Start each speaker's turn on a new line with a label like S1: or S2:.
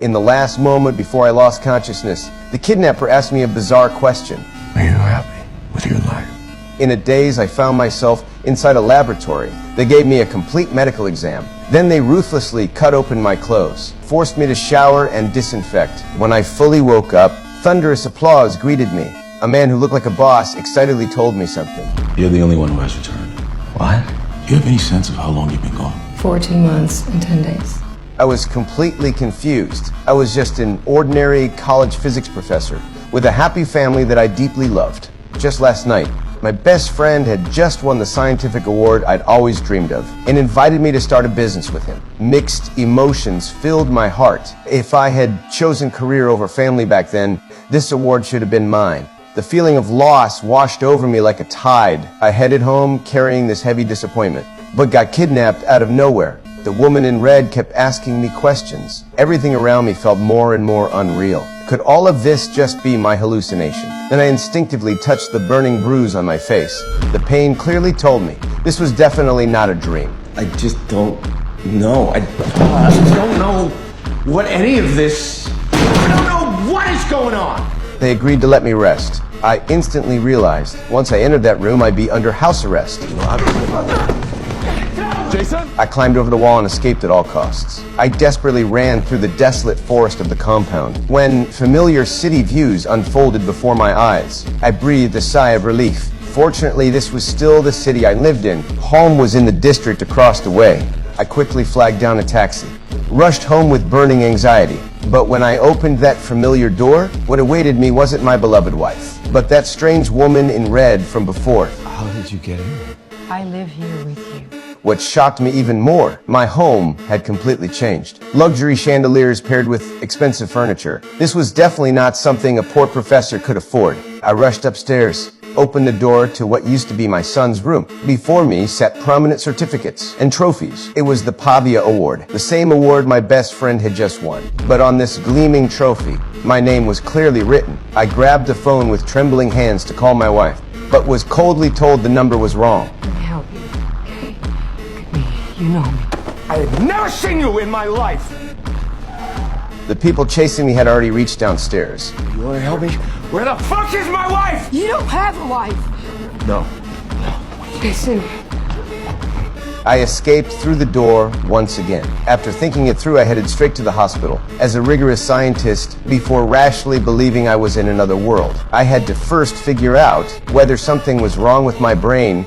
S1: In the last moment before I lost consciousness, the kidnapper asked me a bizarre question.
S2: Are you happy with your life?
S1: In a daze, I found myself inside a laboratory. They gave me a complete medical exam. Then they ruthlessly cut open my clothes, forced me to shower and disinfect. When I fully woke up, thunderous applause greeted me. A man who looked like a boss excitedly told me something.
S2: You're the only one who has returned.
S3: What?
S2: Do you have any sense of how long you've been gone?
S4: 14 months and 10 days.
S1: I was completely confused. I was just an ordinary college physics professor with a happy family that I deeply loved. Just last night, my best friend had just won the scientific award I'd always dreamed of and invited me to start a business with him. Mixed emotions filled my heart. If I had chosen career over family back then, this award should have been mine. The feeling of loss washed over me like a tide. I headed home carrying this heavy disappointment, but got kidnapped out of nowhere. The woman in red kept asking me questions. Everything around me felt more and more unreal. Could all of this just be my hallucination? Then I instinctively touched the burning bruise on my face. The pain clearly told me this was definitely not a dream.
S3: I just don't know. I don't know what any of this... I don't know what is going on!
S1: They agreed to let me rest. I instantly realized once I entered that room, I'd be under house arrest.
S2: Jason?
S1: I climbed over the wall and escaped at all costs. I desperately ran through the desolate forest of the compound when familiar city views unfolded before my eyes. I breathed a sigh of relief. Fortunately, this was still the city I lived in. Home was in the district across the way. I quickly flagged down a taxi, rushed home with burning anxiety. But when I opened that familiar door, what awaited me wasn't my beloved wife, but that strange woman in red from before.
S3: How did you get in?
S4: I live here with you.
S1: What shocked me even more, my home had completely changed. Luxury chandeliers paired with expensive furniture. This was definitely not something a poor professor could afford. I rushed upstairs, opened the door to what used to be my son's room. Before me sat prominent certificates and trophies. It was the Pavia Award, the same award my best friend had just won. But on this gleaming trophy, my name was clearly written. I grabbed the phone with trembling hands to call my wife, but was coldly told the number was wrong.
S4: Let me help you, okay? Look at me. You know me.
S3: I had never seen you in my life!
S1: The people chasing me had already reached downstairs.
S3: You wanna help me? Where the fuck is my wife?
S4: You don't have a wife.
S3: No.
S4: Listen.
S1: I escaped through the door once again. After thinking it through, I headed straight to the hospital. As a rigorous scientist, before rashly believing I was in another world, I had to first figure out whether something was wrong with my brain